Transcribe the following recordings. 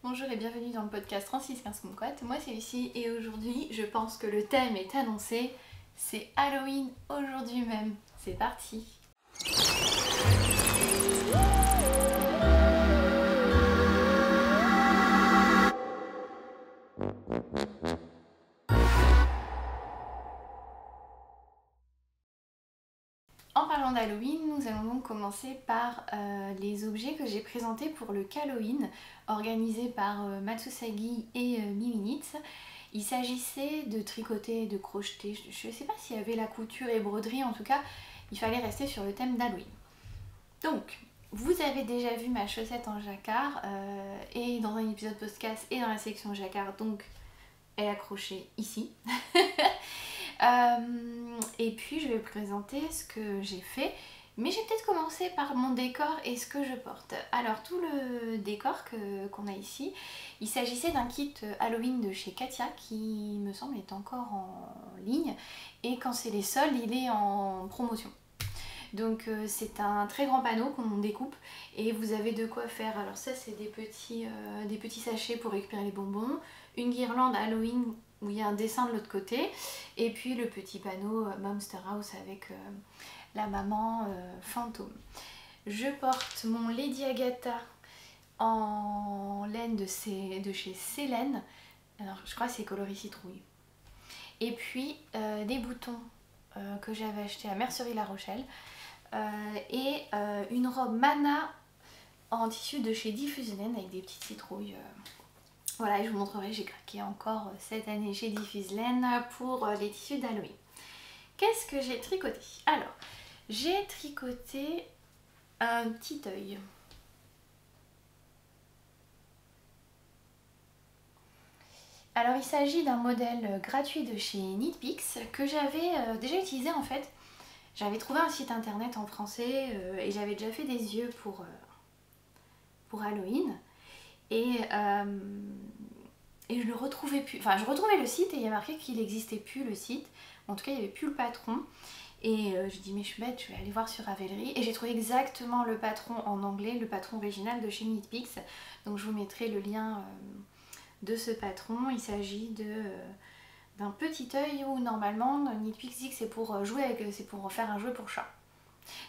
Bonjour et bienvenue dans le podcast 3615 Kumquat. Moi c'est Lucie et aujourd'hui je pense que le thème est annoncé. C'est Halloween aujourd'hui même. C'est parti. En parlant d'Halloween, nous allons donc commencer par les objets que j'ai présentés pour le Halloween organisé par Matsusagi et Miminitz. Il s'agissait de tricoter et de crocheter. Je ne sais pas s'il y avait la couture et broderie, en tout cas, il fallait rester sur le thème d'Halloween. Donc, vous avez déjà vu ma chaussette en jacquard et dans un épisode podcast et dans la section jacquard, donc elle est accrochée ici. Et puis je vais vous présenter ce que j'ai fait, mais j'ai peut-être commencé par mon décor et ce que je porte. Alors tout le décor qu'on a ici, il s'agissait d'un kit Halloween de chez Katia qui me semble est encore en ligne, et quand c'est les soldes il est en promotion. Donc c'est un très grand panneau qu'on découpe et vous avez de quoi faire. Alors ça c'est des petits sachets pour récupérer les bonbons, une guirlande Halloween où il y a un dessin de l'autre côté, et puis le petit panneau Monster House avec la maman fantôme. Je porte mon Lady Agatha en laine de chez Célène. Alors je crois que c'est coloris citrouille. Et puis des boutons que j'avais acheté à Mercerie La Rochelle. Et une robe Mana en tissu de chez Diffuse Laine avec des petites citrouilles. Voilà, et je vous montrerai, j'ai craqué encore cette année chez Diffuse Laine pour les tissus d'Halloween. Qu'est-ce que j'ai tricoté? Alors, j'ai tricoté un petit œil. Alors il s'agit d'un modèle gratuit de chez Knitpicks que j'avais déjà utilisé en fait. J'avais trouvé un site internet en français et j'avais déjà fait des yeux pour Halloween. Et je le retrouvais plus. Enfin, je retrouvais le site et il y a marqué qu'il n'existait plus le site. En tout cas, il n'y avait plus le patron. Et je dis mais je suis bête, je vais aller voir sur Ravelry. Et j'ai trouvé exactement le patron en anglais, le patron original de chez Knitpicks. Donc je vous mettrai le lien de ce patron. Il s'agit d'un petit œil où normalement Knitpicks dit que c'est pour jouer avec, c'est pour faire un jeu pour chat.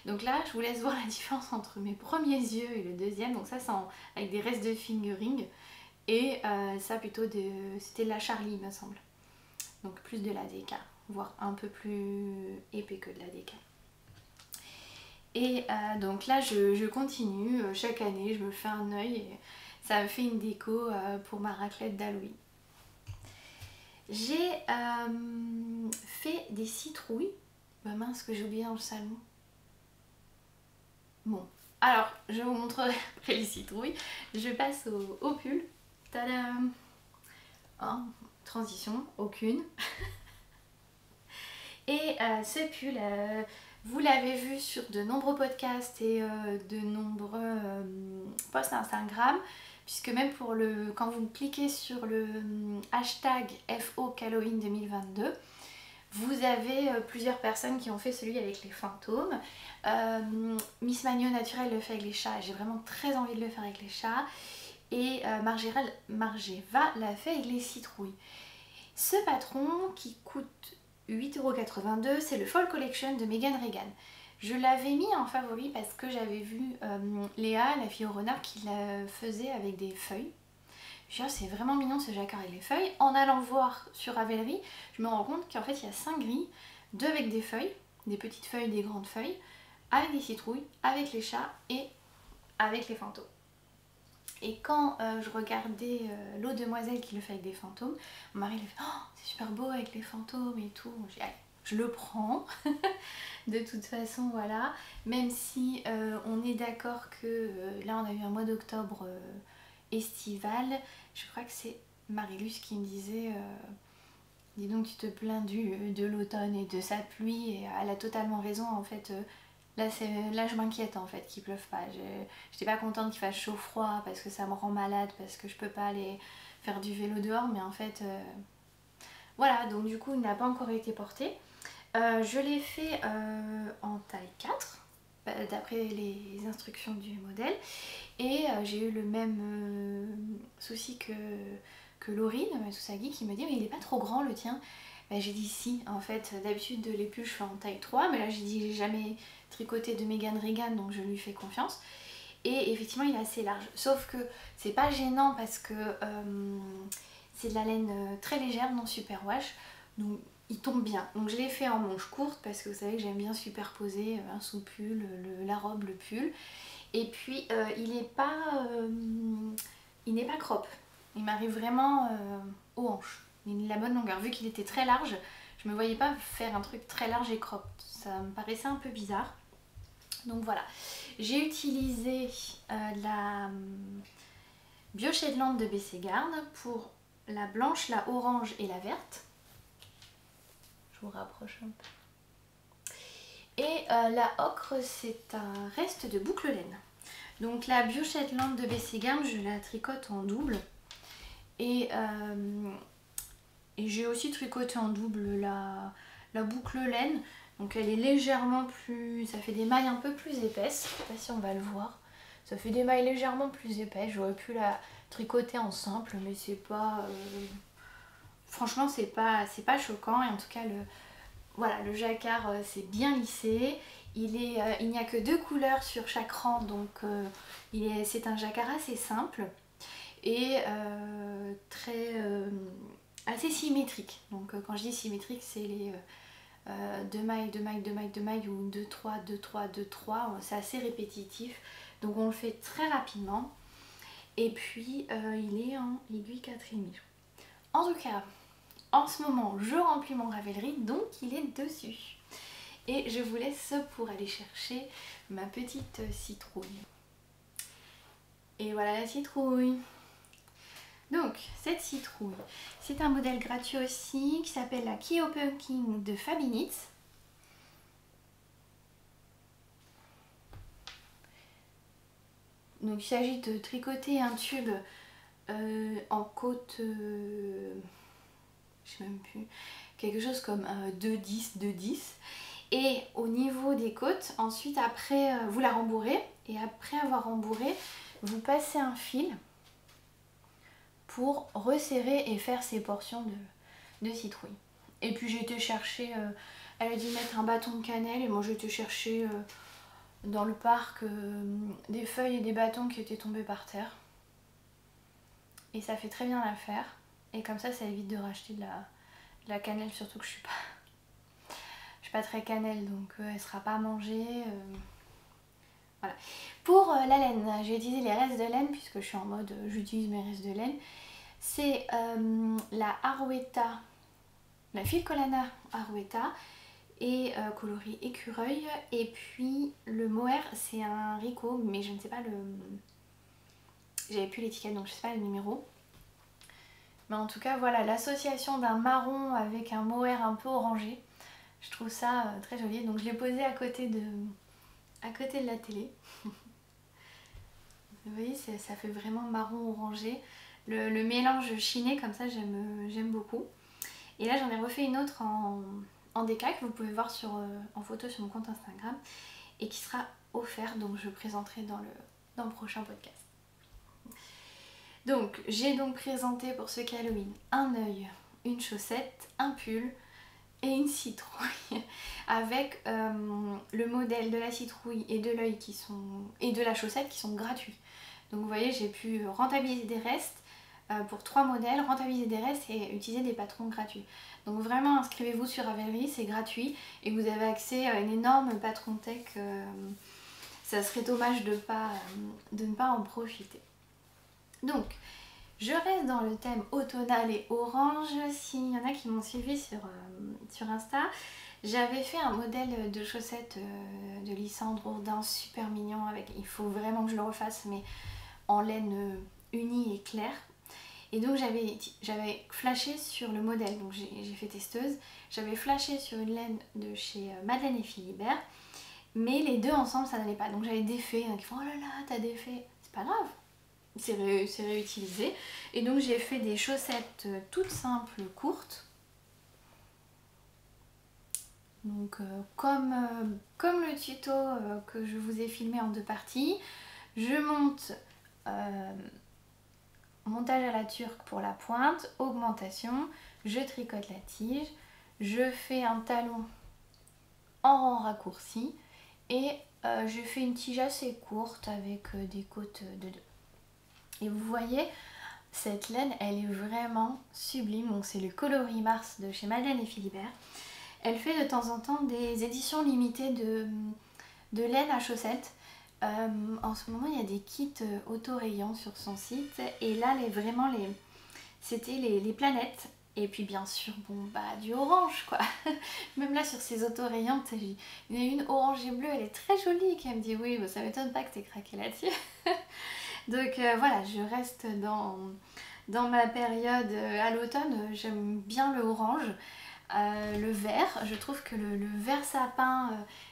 Donc là je vous laisse voir la différence entre mes premiers yeux et le deuxième. Donc ça c'est avec des restes de fingering et ça plutôt c'était de la Charlie il me semble. Donc plus de la DK, voire un peu plus épais que de la DK. Et donc là je continue, chaque année je me fais un œil et ça me fait une déco pour ma raclette d'Halloween. J'ai fait des citrouilles. Bah mince, que j'ai oublié dans le salon. Bon, alors je vous montrerai après les citrouilles. Je passe au pull. Tadam! Hein, transition, aucune. Et ce pull, vous l'avez vu sur de nombreux podcasts et de nombreux posts Instagram, puisque même quand vous cliquez sur le hashtag FOCHalloween 2022, vous avez plusieurs personnes qui ont fait celui avec les fantômes. Miss Magno Naturel le fait avec les chats, j'ai vraiment très envie de le faire avec les chats. Et Margeva l'a fait avec les citrouilles. Ce patron qui coûte 8,82 €, c'est le Fall Collection de Megan Regan. Je l'avais mis en favori parce que j'avais vu Léa, la fille au renard, qui la faisait avec des feuilles. Je me suis dit, c'est vraiment mignon ce jacquard avec les feuilles. En allant voir sur Ravelry, je me rends compte qu'en fait il y a 5 grilles, 2 avec des feuilles, des petites feuilles, des grandes feuilles, avec des citrouilles, avec les chats et avec les fantômes. Et quand je regardais l'eau demoiselle qui le fait avec des fantômes, mon mari il a fait oh, c'est super beau avec les fantômes et tout. J'ai dit allez, je le prends. De toute façon voilà, même si on est d'accord que là on a eu un mois d'octobre estival, je crois que c'est Marilus qui me disait dis donc tu te plains de l'automne et de sa pluie, et elle a totalement raison en fait. Là je m'inquiète en fait qu'il pleuve pas. J'étais pas contente qu'il fasse chaud-froid parce que ça me rend malade, parce que je peux pas aller faire du vélo dehors, mais en fait voilà, donc du coup il n'a pas encore été porté. Je l'ai fait en taille 4 d'après les instructions du modèle, et j'ai eu le même souci que Laurine, Matsusagi, qui me dit mais il est pas trop grand le tien. Ben, j'ai dit si, en fait d'habitude les pulls je fais en taille 3, mais là j'ai dit j'ai jamais tricoté de Megan Regan donc je lui fais confiance. Et effectivement il est assez large, sauf que c'est pas gênant parce que c'est de la laine très légère, non superwash, donc il tombe bien. Donc je l'ai fait en manche courte parce que vous savez que j'aime bien superposer un sous-pull, la robe, le pull. Et puis il n'est pas crop, il m'arrive vraiment aux hanches, il a la bonne longueur. Vu qu'il était très large, je me voyais pas faire un truc très large et crop, ça me paraissait un peu bizarre. Donc voilà, j'ai utilisé la Bio Shetland de BC Garn pour la blanche, la orange et la verte. Je vous rapproche un peu. Et la ocre, c'est un reste de boucle laine. Donc la Bio Shetland de BC Garn, je la tricote en double. Et j'ai aussi tricoté en double la boucle laine. Donc elle est légèrement plus... ça fait des mailles un peu plus épaisses. Je sais pas si on va le voir. Ça fait des mailles légèrement plus épaisses. J'aurais pu la tricoter en simple, mais c'est pas... franchement, c'est pas choquant. Et en tout cas, voilà, le jacquard c'est bien lissé. Il n'y a que 2 couleurs sur chaque rang, donc c'est un jacquard assez simple et assez symétrique. Donc quand je dis symétrique, c'est les 2 mailles, 2 mailles, 2 mailles, 2 mailles ou 2, 3, 2, 3, 2, 3. C'est assez répétitif. Donc on le fait très rapidement. Et puis il est en aiguille 4,5. En tout cas, en ce moment, je remplis mon Ravelry, donc il est dessus. Et je vous laisse pour aller chercher ma petite citrouille. Et voilà la citrouille. Donc, cette citrouille, c'est un modèle gratuit aussi qui s'appelle la Kyo Pumpkin de Fabinitz. Donc, il s'agit de tricoter un tube en côte, je sais même plus, quelque chose comme 2,10, 2,10. Et au niveau des côtes, ensuite après vous la rembourrez et après avoir rembourré, vous passez un fil pour resserrer et faire ces portions de citrouille. Et puis j'ai été chercher, elle a dû mettre un bâton de cannelle et moi j'ai été chercher dans le parc des feuilles et des bâtons qui étaient tombés par terre. Et ça fait très bien l'affaire. Et comme ça évite de racheter de la cannelle, surtout que je suis pas très cannelle, donc elle sera pas mangée. Voilà. Pour la laine, j'ai utilisé les restes de laine puisque je suis en mode j'utilise mes restes de laine. C'est la Arouetta, la Filcolana Arouetta et coloris écureuil. Et puis le mohair, c'est un Rico, mais je ne sais pas le... J'avais plus l'étiquette donc je sais pas le numéro. Mais en tout cas voilà, l'association d'un marron avec un mohair un peu orangé. Je trouve ça très joli, donc je l'ai posé à côté de la télé. Vous voyez, ça fait vraiment marron orangé. Le mélange chiné comme ça, j'aime beaucoup. Et là, j'en ai refait une autre en déca que vous pouvez voir en photo sur mon compte Instagram et qui sera offerte, donc je présenterai dans le prochain podcast. Donc, j'ai donc présenté pour ce Halloween un œil, une chaussette, un pull et une citrouille avec le modèle de la citrouille et de l'œil et de la chaussette qui sont gratuits. Donc vous voyez, j'ai pu rentabiliser des restes pour 3 modèles, rentabiliser des restes et utiliser des patrons gratuits. Donc vraiment inscrivez-vous sur Ravelry, c'est gratuit et vous avez accès à une énorme patron tech. Ça serait dommage de ne pas en profiter. Donc je reste dans le thème automnal et orange. S'il y en a qui m'ont suivi sur Insta, j'avais fait un modèle de chaussettes de Lysandre Hourdin super mignon. Il faut vraiment que je le refasse, mais en laine unie et claire. Et donc j'avais flashé sur le modèle, donc j'ai fait testeuse. J'avais flashé sur une laine de chez Madeleine et Philibert, mais les deux ensemble ça n'allait pas. Donc j'avais défait, donc ils font oh là là, t'as défait. C'est pas grave, c'est réutilisé. Et donc j'ai fait des chaussettes toutes simples, courtes. Donc comme le tuto que je vous ai filmé en 2 parties, je monte montage à la turque pour la pointe, augmentation, je tricote la tige, je fais un talon en rang raccourci et je fais une tige assez courte avec des côtes de 2. Et vous voyez, cette laine, elle est vraiment sublime. Donc c'est le coloris Mars de chez Madeleine et Philibert. Elle fait de temps en temps des éditions limitées de laine à chaussettes. En ce moment, il y a des kits auto-rayants sur son site. Et là, c'était les planètes. Et puis bien sûr, bon, bah du orange quoi. Même là sur ces auto-rayants, il y en a une orange et bleue, elle est très jolie. Qui me dit oui, bah, ça m'étonne pas que t'aies craqué là-dessus. Donc voilà, je reste dans ma période à l'automne. J'aime bien le orange. Le vert, je trouve que le vert sapin,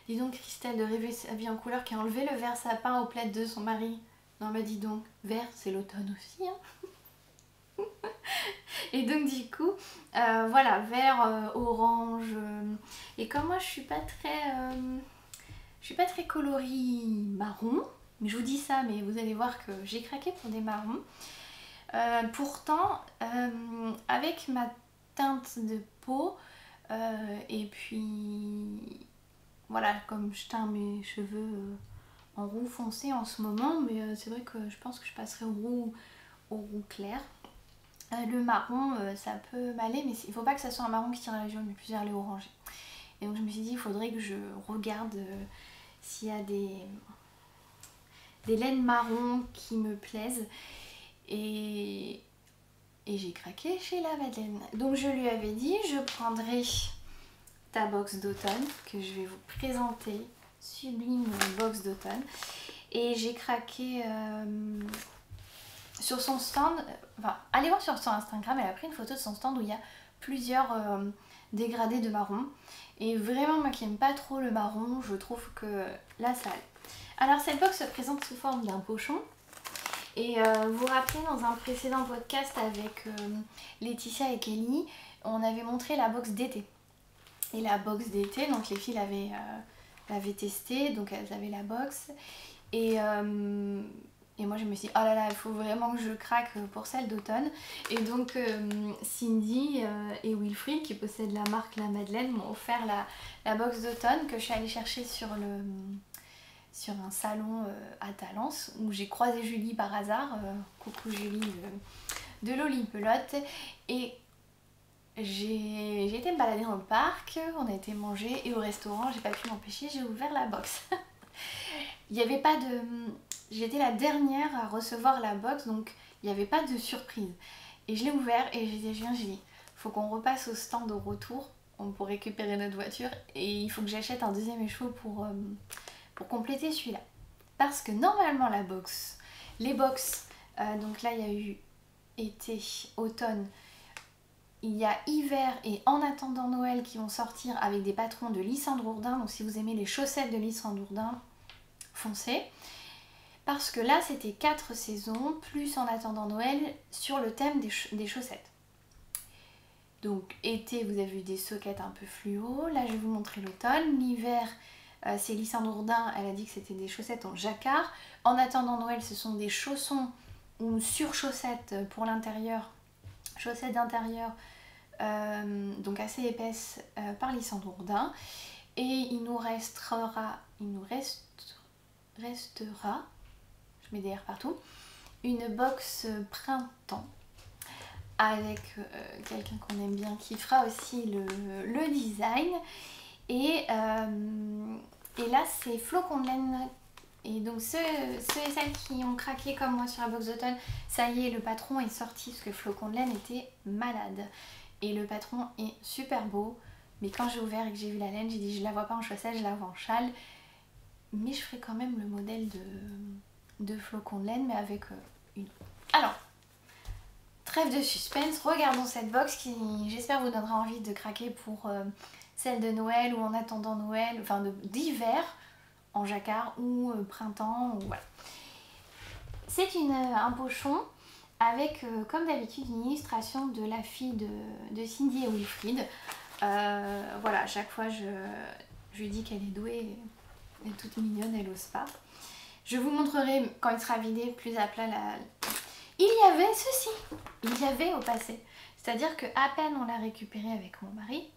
dis donc Christelle de Rêver sa vie en couleur qui a enlevé le vert sapin au plaid de son mari. Non mais dis donc, vert c'est l'automne aussi hein. Et donc du coup, voilà, vert, orange. Et comme moi je suis pas très coloris marron, mais je vous dis ça, mais vous allez voir que j'ai craqué pour des marrons. Pourtant, avec ma teinte de peau, et puis voilà, comme je teins mes cheveux en roux foncé en ce moment, mais c'est vrai que je pense que je passerai au roux clair. Le marron, ça peut m'aller, mais il faut pas que ça soit un marron qui tire la jaune, mais plus vers les orangés. Et donc je me suis dit, il faudrait que je regarde s'il y a des laines marron qui me plaisent. Et j'ai craqué chez la Madeleine. Donc je lui avais dit, je prendrai ta box d'automne que je vais vous présenter. Sublime box d'automne. Et j'ai craqué sur son stand. Enfin, allez voir sur son Instagram, elle a pris une photo de son stand où il y a plusieurs dégradés de marron. Et vraiment, moi qui n'aime pas trop le marron, je trouve que là ça allait. Alors cette box se présente sous forme d'un pochon. Et vous vous rappelez dans un précédent podcast avec Laetitia et Kelly, on avait montré la box d'été. Et la box d'été, donc les filles l'avaient testée, donc elles avaient la box. Et moi je me suis dit, oh là là, il faut vraiment que je craque pour celle d'automne. Et donc Cindy et Wilfried, qui possèdent la marque La Madeleine, m'ont offert la box d'automne que je suis allée chercher sur un salon à Talence où j'ai croisé Julie par hasard. Coucou Julie de l'Olimpelote. Et j'ai été me balader dans le parc, on a été manger et au restaurant, j'ai pas pu m'empêcher, j'ai ouvert la box. Il n'y avait pas de... J'étais la dernière à recevoir la box, donc il n'y avait pas de surprise. Et je l'ai ouvert et j'ai dit, faut qu'on repasse au stand au retour pour récupérer notre voiture et il faut que j'achète un deuxième écheveau pour compléter celui-là. Parce que normalement les box, donc là il y a eu été, automne, il y a hiver et en attendant Noël qui vont sortir avec des patrons de Lysandre Ourdin. Donc si vous aimez les chaussettes de Lysandre Ourdin, foncez. Parce que là c'était 4 saisons, plus en attendant Noël, sur le thème des chaussettes. Donc été, vous avez vu des soquettes un peu fluo. Là je vais vous montrer l'automne. L'hiver, c'est Lysandre Ourdin, elle a dit que c'était des chaussettes en jacquard. En attendant Noël, ce sont des chaussons ou sur-chaussettes pour l'intérieur, chaussettes d'intérieur, donc assez épaisses par Lysandre Ourdin. Et il nous restera, je mets des R partout, une box printemps avec quelqu'un qu'on aime bien qui fera aussi le design. Et là c'est flocons de laine. Et donc ceux et celles qui ont craqué comme moi sur la box d'automne, ça y est, le patron est sorti parce que flocons de laine était malade. Et le patron est super beau. Mais quand j'ai ouvert et que j'ai vu la laine, j'ai dit je la vois pas en chaussettes, je la vois en châle. Mais je ferai quand même le modèle de flocons de laine, mais avec une... Alors, trêve de suspense, regardons cette box qui j'espère vous donnera envie de craquer pour celle de Noël ou en attendant Noël, enfin d'hiver en jacquard ou printemps, ou voilà. C'est un pochon avec comme d'habitude une illustration de la fille de Cindy et Wilfried. Voilà, à chaque fois je lui dis qu'elle est douée, elle est toute mignonne, elle ose pas. Je vous montrerai quand il sera vidé plus à plat Il y avait ceci, il y avait au passé. C'est-à-dire que à peine on l'a récupéré avec mon mari,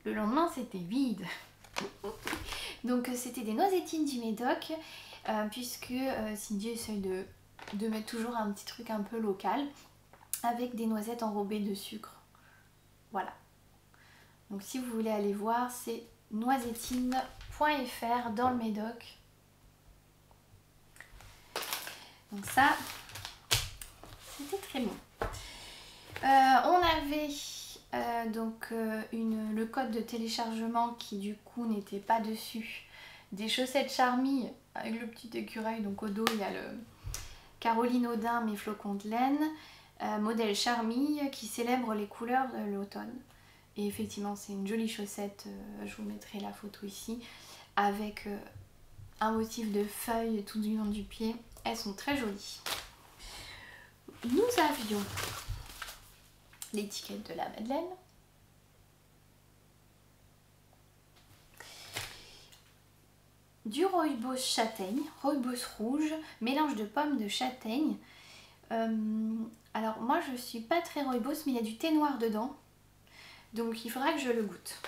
le lendemain c'était vide. Donc c'était des noisettines du Médoc, puisque Cindy essaye de mettre toujours un petit truc un peu local, avec des noisettes enrobées de sucre. Voilà. Donc si vous voulez aller voir, c'est noisettine.fr dans le Médoc. Donc ça, c'était très bon. On avait le code de téléchargement qui du coup n'était pas dessus. Des chaussettes Charmy avec le petit écureuil. Donc au dos il y a le Caroline Audin mes flocons de laine. Modèle Charmy qui célèbre les couleurs de l'automne. Et effectivement c'est une jolie chaussette, je vous mettrai la photo ici, avec un motif de feuilles tout du long du pied. Elles sont très jolies. Nous avions l'étiquette de la Madeleine. Du rooibos châtaigne, rooibos rouge, mélange de pommes de châtaigne. Alors moi je suis pas très rooibos mais il y a du thé noir dedans. Donc il faudra que je le goûte.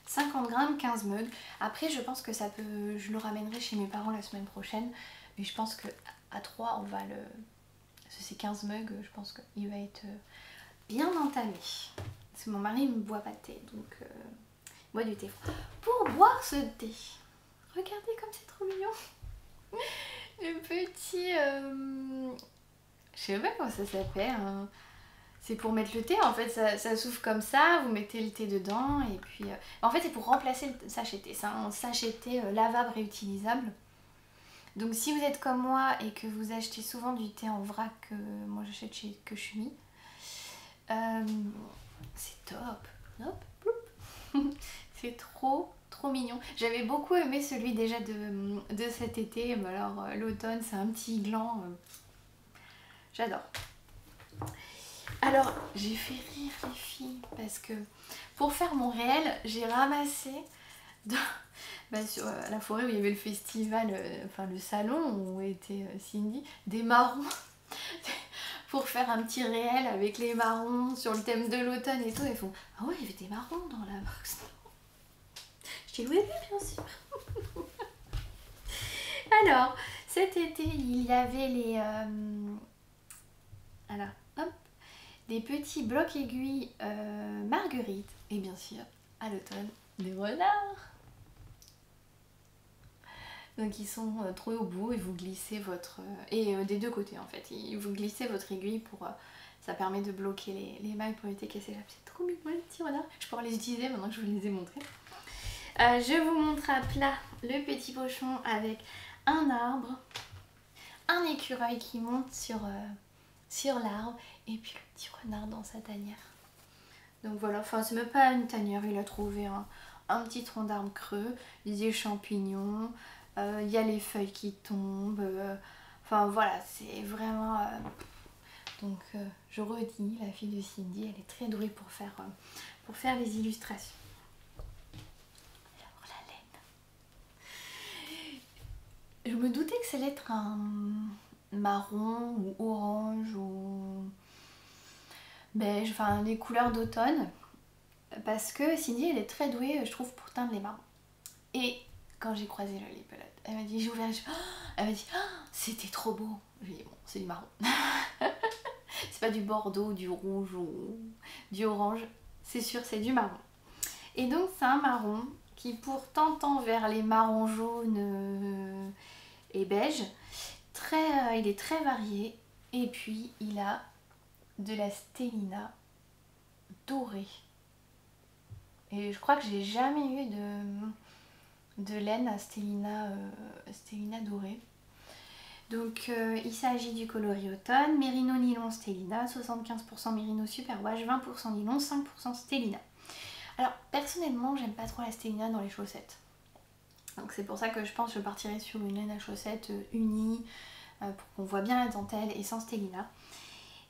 50 grammes, 15 mugs. Après je pense que ça peut, je le ramènerai chez mes parents la semaine prochaine. Mais je pense que à 3 on va le... C'est 15 mugs, je pense qu'il va être bien entamé. Parce que mon mari ne boit pas de thé, donc il boit du thé froid. Pour boire ce thé, regardez comme c'est trop mignon. Le petit... je sais pas comment ça s'appelle. Hein. C'est pour mettre le thé, en fait, ça s'ouvre comme ça, vous mettez le thé dedans, et puis... En fait, c'est pour remplacer le sachet thé. C'est un sachet thé lavable réutilisable. Donc si vous êtes comme moi et que vous achetez souvent du thé en vrac, moi j'achète chez Quechumy, c'est top. Hop, c'est trop mignon. J'avais beaucoup aimé celui déjà de cet été, mais alors l'automne c'est un petit gland, j'adore. Alors j'ai fait rire les filles parce que pour faire mon réel, j'ai ramassé sur la forêt où il y avait le festival, enfin le salon où était Cindy, des marrons pour faire un petit réel avec les marrons sur le thème de l'automne et tout. Ils font ah ouais, il y avait des marrons dans la box. Je dis oui, bien sûr. Alors cet été il y avait les alors hop, des petits blocs aiguilles marguerite et bien sûr à l'automne des renards. Donc ils sont troués au bout et vous glissez votre... et des deux côtés en fait, vous glissez votre aiguille pour... ça permet de bloquer les mailles pour éviter casser la... C'est trop mignon les petits renards. Je pourrais les utiliser maintenant que je vous les ai montrés. Je vous montre à plat le petit pochon avec un arbre, un écureuil qui monte sur l'arbre et puis le petit renard dans sa tanière. Donc voilà, enfin c'est même pas une tanière, il a trouvé un petit tronc d'arbre creux, des champignons... Il y a les feuilles qui tombent, enfin voilà, c'est vraiment... donc je redis, la fille de Cindy, elle est très douée pour faire les illustrations. Alors la laine. Je me doutais que ça allait être un marron ou orange ou beige, enfin les couleurs d'automne. Parce que Cindy, elle est très douée, je trouve, pour teindre les marrons. Et... quand j'ai croisé la lipelote, elle m'a dit, j'ai ouvert, elle m'a dit, oh, c'était trop beau. J'ai dit, bon, c'est du marron. C'est pas du bordeaux, du rouge ou du orange. C'est sûr, c'est du marron. Et donc, c'est un marron qui pourtant tend vers les marrons jaunes et beige. Il est très varié. Et puis, il a de la stélina dorée. Et je crois que j'ai jamais eu de laine à stélina dorée. Donc il s'agit du coloris automne, Mérino nylon stélina, 75% Mérino superwash, 20% nylon, 5% stélina. Alors personnellement j'aime pas trop la stélina dans les chaussettes. Donc c'est pour ça que je pense que je partirai sur une laine à chaussettes unie pour qu'on voit bien la dentelle et sans stélina.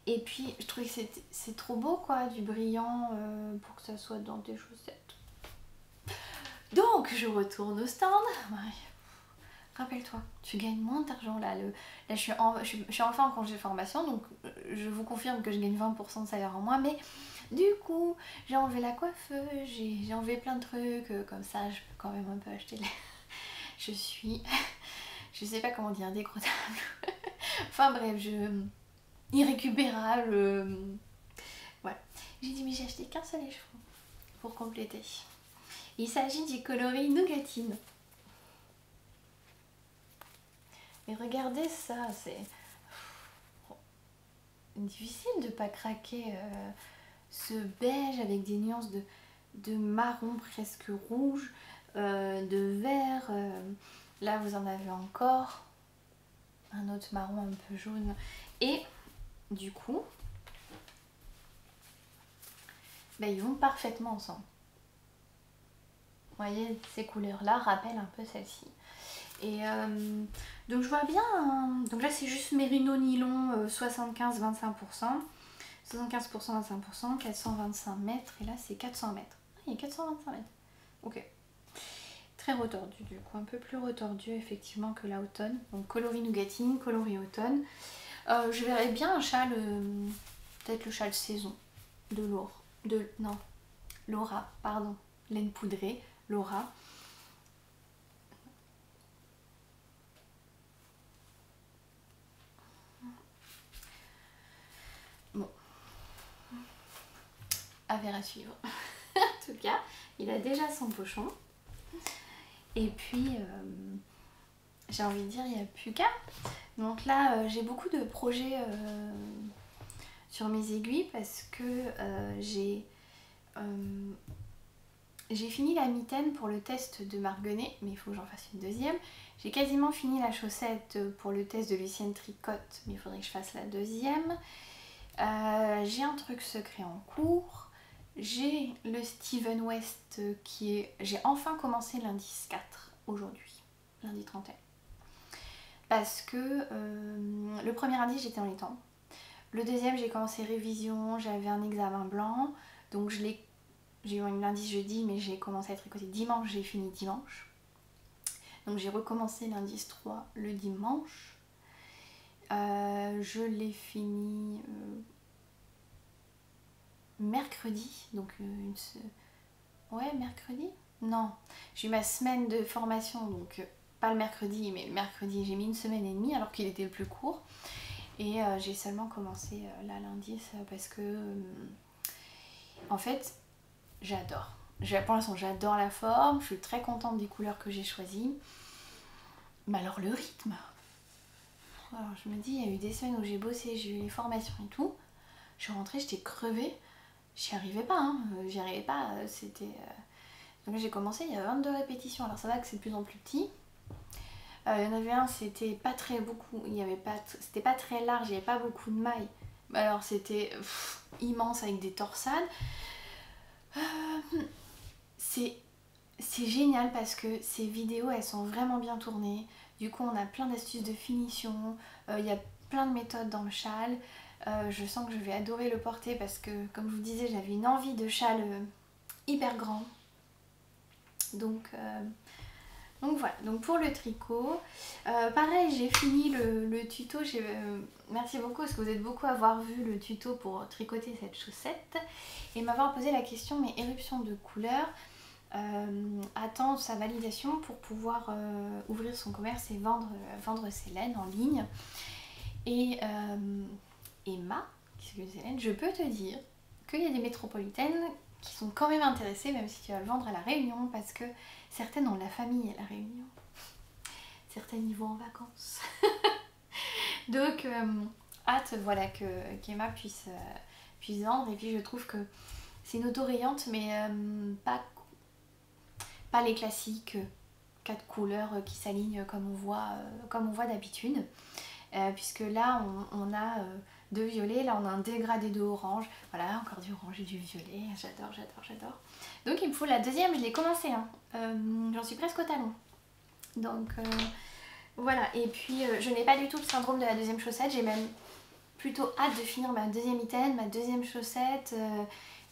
Et puis je trouvais que c'est trop beau quoi, du brillant pour que ça soit dans des chaussettes. Donc je retourne au stand, Rappelle-toi, tu gagnes moins d'argent là. Là je suis enfin en congé de formation, donc je vous confirme que je gagne 20% de salaire en moins, mais du coup, j'ai enlevé la coiffeuse, j'ai enlevé plein de trucs, comme ça je peux quand même un peu acheter Je suis... je sais pas comment dire, décrottable. Enfin bref, irrécupérable. Voilà. J'ai dit mais j'ai acheté qu'un seul écheveau pour compléter. Il s'agit du coloris Nougatine. Et regardez ça, c'est difficile de pas craquer ce beige avec des nuances de marron presque rouge, de vert. Là vous en avez encore un autre marron un peu jaune. Et du coup, bah, ils vont parfaitement ensemble. Vous voyez, ces couleurs-là rappellent un peu celle-ci. Et donc je vois bien, hein. Donc là c'est juste Mérino Nylon 75-25%, 75% 25%, 425 mètres, et là c'est 400 mètres. Ah, il y a 425 mètres. Ok. Très retordu du coup, un peu plus retordu effectivement que la automne. Donc coloris nougatine, coloris automne. Je verrais bien un châle, peut-être le châle saison de Laura, pardon, laine poudrée, Laura. Bon, affaire à suivre. En tout cas, il a déjà son pochon. Et puis, j'ai envie de dire, il n'y a plus qu'à. Donc là, j'ai beaucoup de projets sur mes aiguilles parce que j'ai fini la mitaine pour le test de Marguenet, mais il faut que j'en fasse une deuxième. J'ai quasiment fini la chaussette pour le test de Lucienne Tricotte, mais il faudrait que je fasse la deuxième. J'ai un truc secret en cours. J'ai le Steven West qui est... J'ai enfin commencé l'indice 4 aujourd'hui, lundi 31. Parce que le premier indice j'étais en les temps. Le deuxième j'ai commencé révision, j'avais un examen blanc. Donc j'ai eu un indice jeudi mais j'ai commencé à tricoter dimanche, j'ai fini dimanche. Donc j'ai recommencé l'indice 3 le dimanche. Je l'ai fini... mercredi, donc ouais, mercredi. Non, j'ai eu ma semaine de formation, donc pas le mercredi, mais le mercredi j'ai mis une semaine et demie alors qu'il était le plus court. Et j'ai seulement commencé là lundi parce que en fait j'adore. Pour l'instant j'adore la forme, je suis très contente des couleurs que j'ai choisies. Mais alors le rythme. Alors je me dis, il y a eu des semaines où j'ai bossé, j'ai eu les formations et tout. Je suis rentrée, j'étais crevée. J'y arrivais pas, hein. J'y arrivais pas, c'était... Donc j'ai commencé, il y a 22 répétitions, alors ça va que c'est de plus en plus petit. Il y en avait un, c'était pas très beaucoup, c'était pas très large, il n'y avait pas beaucoup de mailles. Alors c'était immense avec des torsades. C'est génial parce que ces vidéos, elles sont vraiment bien tournées. Du coup, on a plein d'astuces de finition, il y a plein de méthodes dans le châle. Je sens que je vais adorer le porter parce que, comme je vous disais, j'avais une envie de châle hyper grand. Donc voilà, donc pour le tricot, pareil, j'ai fini le tuto. Merci beaucoup parce que vous êtes beaucoup à avoir vu le tuto pour tricoter cette chaussette et m'avoir posé la question, mais éruption de couleur attend sa validation pour pouvoir ouvrir son commerce et vendre ses laines en ligne. Et Emma, Hélène, je peux te dire qu'il y a des métropolitaines qui sont quand même intéressées, même si tu vas le vendre à La Réunion, parce que certaines ont de la famille à La Réunion. Certaines y vont en vacances. Donc, hâte voilà, qu'Emma puisse vendre. Et puis je trouve que c'est une auto-rayante, mais pas les classiques 4 couleurs qui s'alignent comme on voit d'habitude. Puisque là, on a... de violet, là on a un dégradé de orange, voilà, encore du orange et du violet, j'adore, j'adore, j'adore. Donc il me faut la deuxième, je l'ai commencé, hein. J'en suis presque au talon. Donc voilà, et puis je n'ai pas du tout le syndrome de la deuxième chaussette, j'ai même plutôt hâte de finir ma deuxième mitaine, ma deuxième chaussette,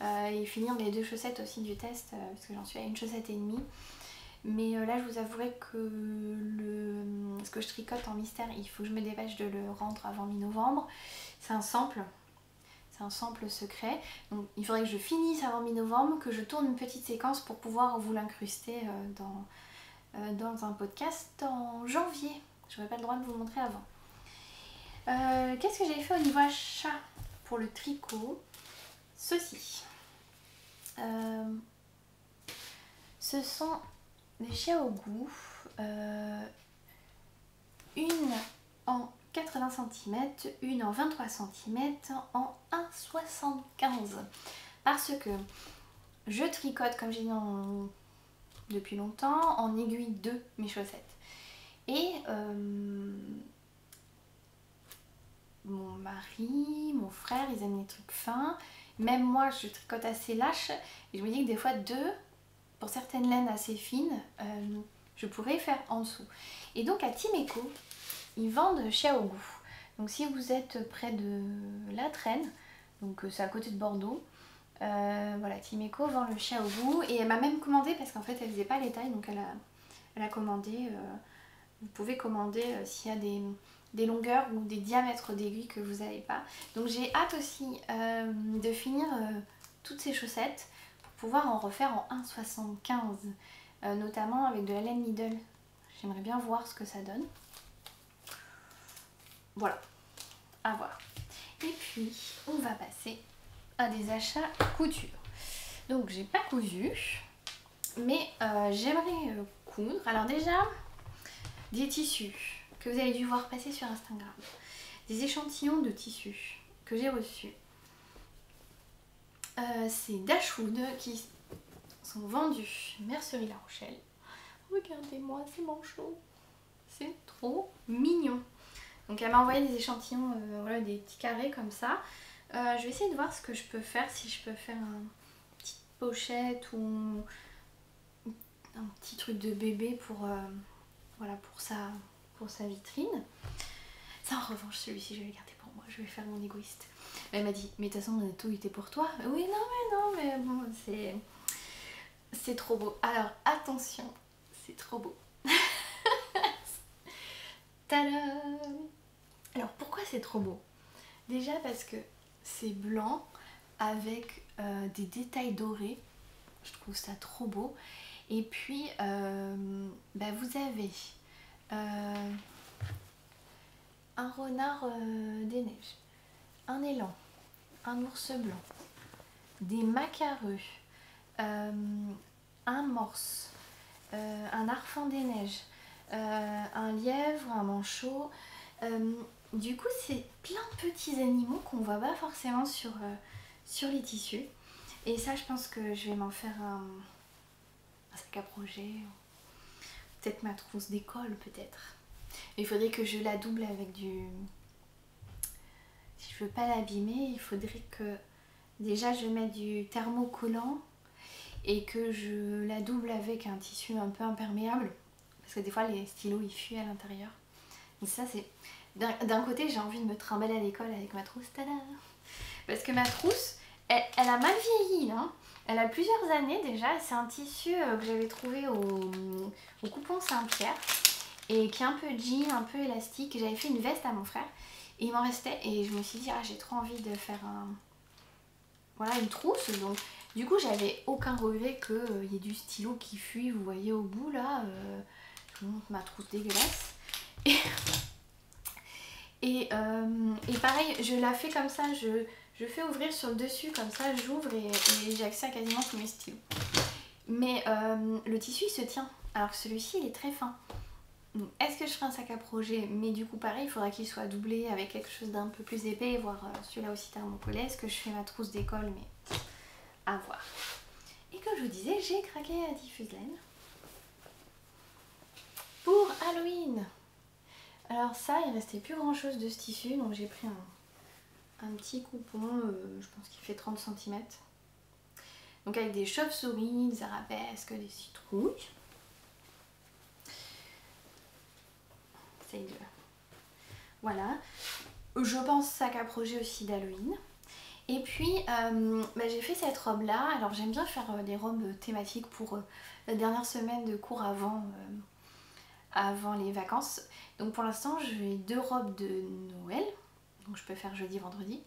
et finir les 2 chaussettes aussi du test, parce que j'en suis à une chaussette et demie. Mais là je vous avouerai que ce que je tricote en mystère, il faut que je me dépêche de le rendre avant mi-novembre. C'est un sample secret, donc il faudrait que je finisse avant mi-novembre, que je tourne une petite séquence pour pouvoir vous l'incruster dans un podcast en janvier. Je n'aurai pas le droit de vous montrer avant. Qu'est-ce que j'ai fait au niveau achat pour le tricot? Ceci. Ce sont des Xiaogu, une en 80 cm, une en 23 cm, en 1,75. Parce que je tricote, comme j'ai dit depuis longtemps, en aiguille de mes chaussettes. Et mon mari, mon frère, ils aiment les trucs fins. Même moi, je tricote assez lâche. Et je me dis que des fois, pour certaines laines assez fines, je pourrais faire en dessous. Et donc à Timeco, ils vendent Xiaogu. Donc si vous êtes près de La Traîne, donc c'est à côté de Bordeaux, voilà, Timeco vend le Xiaogu. Et elle m'a même commandé, parce qu'en fait elle faisait pas les tailles, donc elle a commandé. Vous pouvez commander s'il y a des longueurs ou des diamètres d'aiguilles que vous n'avez pas. Donc j'ai hâte aussi de finir toutes ces chaussettes pour pouvoir en refaire en 1,75, notamment avec de la laine Lidl. J'aimerais bien voir ce que ça donne. Voilà, à voir. Et puis on va passer à des achats couture. Donc j'ai pas cousu, mais j'aimerais coudre. Alors déjà, des tissus que vous avez dû voir passer sur Instagram, des échantillons de tissus que j'ai reçus. C'est Dashwood qui sont vendus Mercerie La Rochelle. Regardez-moi ces manchots, c'est trop mignon. Donc elle m'a envoyé des échantillons, voilà, des petits carrés comme ça. Je vais essayer de voir ce que je peux faire, si je peux faire une petite pochette ou un petit truc de bébé pour, voilà, pour sa vitrine. Ça en revanche, celui-ci je vais le garder pour moi, je vais faire mon égoïste. Elle m'a dit, mais de toute façon tout était pour toi. Oui, non mais bon, c'est trop beau. Alors attention, c'est trop beau. Tadam! Alors pourquoi c'est trop beau? Déjà parce que c'est blanc avec des détails dorés. Je trouve ça trop beau. Et puis vous avez un renard des neiges, un élan, un ours blanc, des macareux, un morse, un arfan des neiges, un lièvre, un manchot. Du coup c'est plein de petits animaux qu'on voit pas forcément sur les tissus. Et ça je pense que je vais m'en faire un sac à projet, peut-être ma trousse d'école peut-être. Il faudrait que je la double avec du... Si je veux pas l'abîmer, il faudrait que déjà je mette du thermocollant et que je la double avec un tissu un peu imperméable. Parce que des fois les stylos ils fuient à l'intérieur. Donc ça c'est... D'un côté j'ai envie de me trimballer à l'école avec ma trousse, tada. Parce que ma trousse, elle a mal vieilli, hein. Elle a plusieurs années déjà. C'est un tissu que j'avais trouvé au coupon Saint-Pierre et qui est un peu jean, un peu élastique. J'avais fait une veste à mon frère et il m'en restait et je me suis dit j'ai trop envie de faire voilà, une trousse. Donc du coup j'avais aucun regret qu'il y ait du stylo qui fuit, vous voyez au bout là. Je vous montre ma trousse dégueulasse. Et pareil, je la fais comme ça, je fais ouvrir sur le dessus comme ça, j'ouvre et j'ai accès à quasiment tous mes stylos. Mais le tissu il se tient, alors que celui-ci il est très fin. Est-ce que je ferai un sac à projet? Mais du coup pareil, il faudra qu'il soit doublé avec quelque chose d'un peu plus épais, voire celui-là aussi thermocollé. Est-ce que je fais ma trousse d'école? Mais à voir. Et comme je vous disais, j'ai craqué à Diffuse-Laine pour Halloween. Alors ça, il restait plus grand chose de ce tissu, donc j'ai pris un petit coupon, je pense qu'il fait 30 cm. Donc avec des chauves-souris, des arabesques, des citrouilles. Voilà. Je pense sac à projet aussi d'Halloween. Et puis j'ai fait cette robe là. Alors j'aime bien faire des robes thématiques pour la dernière semaine de cours avant les vacances. Donc pour l'instant j'ai 2 robes de Noël, donc je peux faire jeudi, vendredi.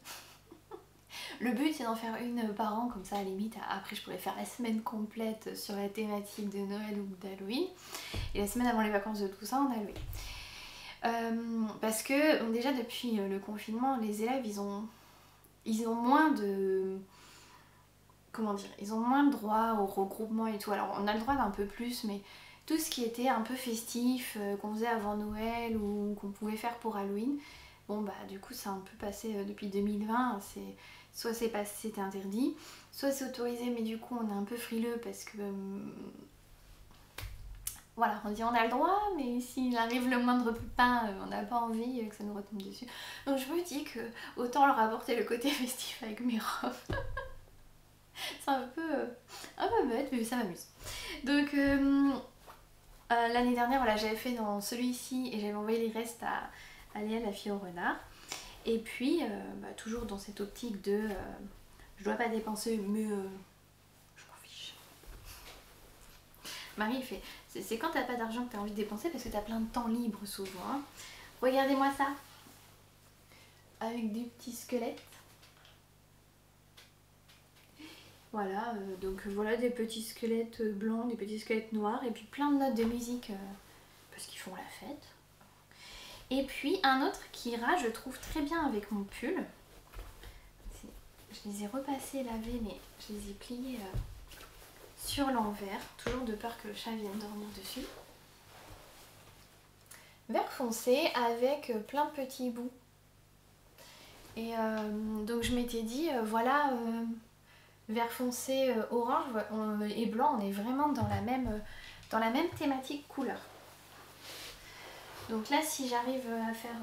Le but c'est d'en faire une par an, comme ça à la limite après je pourrais faire la semaine complète sur la thématique de Noël ou d'Halloween. Et la semaine avant les vacances de Toussaint en Halloween. Parce que bon, déjà depuis le confinement, les élèves ils ont moins de... Comment dire, ils ont moins de droit au regroupement et tout. Alors on a le droit d'un peu plus, mais tout ce qui était un peu festif, qu'on faisait avant Noël ou qu'on pouvait faire pour Halloween, bon bah du coup c'est un peu passé depuis 2020, soit c'était interdit, soit c'est autorisé, mais du coup on est un peu frileux parce que voilà, on dit on a le droit, mais s'il arrive le moindre pépin, on n'a pas envie que ça nous retombe dessus. Donc je me dis que autant leur apporter le côté festif avec mes robes. C'est un peu bête, mais ça m'amuse. Donc l'année dernière, voilà, j'avais fait dans celui-ci et j'avais envoyé les restes à Léa, la fille au renard. Et puis, toujours dans cette optique de je dois pas dépenser, mais je m'en fiche. Marie il fait, c'est quand t'as pas d'argent que t'as envie de dépenser parce que t'as plein de temps libre souvent. Hein. Regardez-moi ça, avec des petits squelettes. Voilà, donc voilà des petits squelettes blancs, des petits squelettes noirs et puis plein de notes de musique parce qu'ils font la fête. Et puis un autre qui ira, je trouve très bien avec mon pull. Je les ai repassés lavés, mais je les ai pliés sur l'envers, toujours de peur que le chat vienne dormir dessus. Vert foncé avec plein de petits bouts. Et donc je m'étais dit, voilà... vert foncé, orange et blanc, on est vraiment dans la même thématique couleur. Donc là, si j'arrive à faire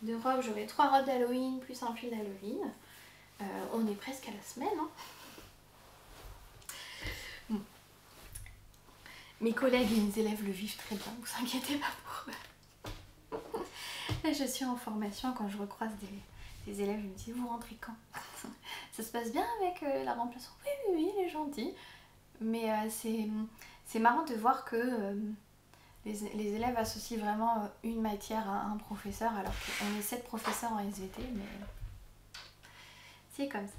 2 robes, j'aurai 3 robes d'Halloween plus un pull d'Halloween. On est presque à la semaine. Hein. Bon. Mes collègues et mes élèves le vivent très bien, vous inquiétez pas pour eux. Là, je suis en formation, quand je recroise des élèves, je me dis, vous rentrez quand? Ça se passe bien avec la remplaçante? Oui, il est gentil. Mais c'est marrant de voir que les élèves associent vraiment une matière à un professeur, alors qu'on est 7 professeurs en SVT, mais c'est comme ça.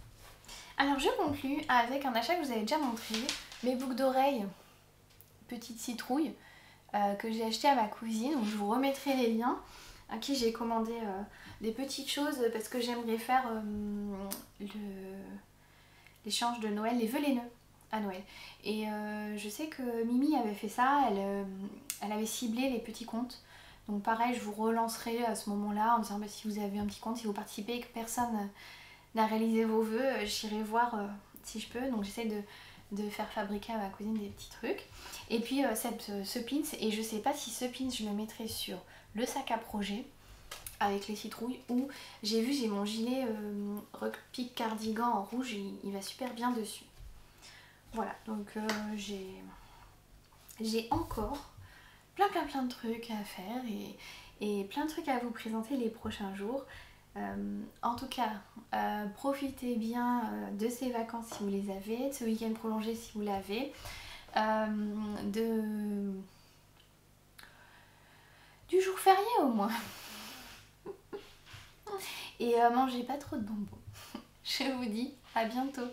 Alors je conclue avec un achat que je vous avais déjà montré, mes boucles d'oreilles, petite citrouille, que j'ai acheté à ma cousine, donc je vous remettrai les liens, à qui j'ai commandé des petites choses parce que j'aimerais faire l'échange de Noël, les vœux les nœuds à Noël. Et je sais que Mimi avait fait ça, elle avait ciblé les petits comptes. Donc pareil, je vous relancerai à ce moment-là en disant si vous avez un petit compte, si vous participez et que personne n'a réalisé vos vœux, j'irai voir si je peux. Donc j'essaie de faire fabriquer à ma cousine des petits trucs. Et puis ce pins, et je sais pas si ce pins je le mettrai sur le sac à projet avec les citrouilles, ou j'ai mon gilet Ruckpick cardigan en rouge, il va super bien dessus. Voilà, donc j'ai encore plein de trucs à faire et plein de trucs à vous présenter les prochains jours. En tout cas, profitez bien de ces vacances si vous les avez, de ce week-end prolongé si vous l'avez, du jour férié au moins. Et mangez pas trop de bonbons. Je vous dis à bientôt.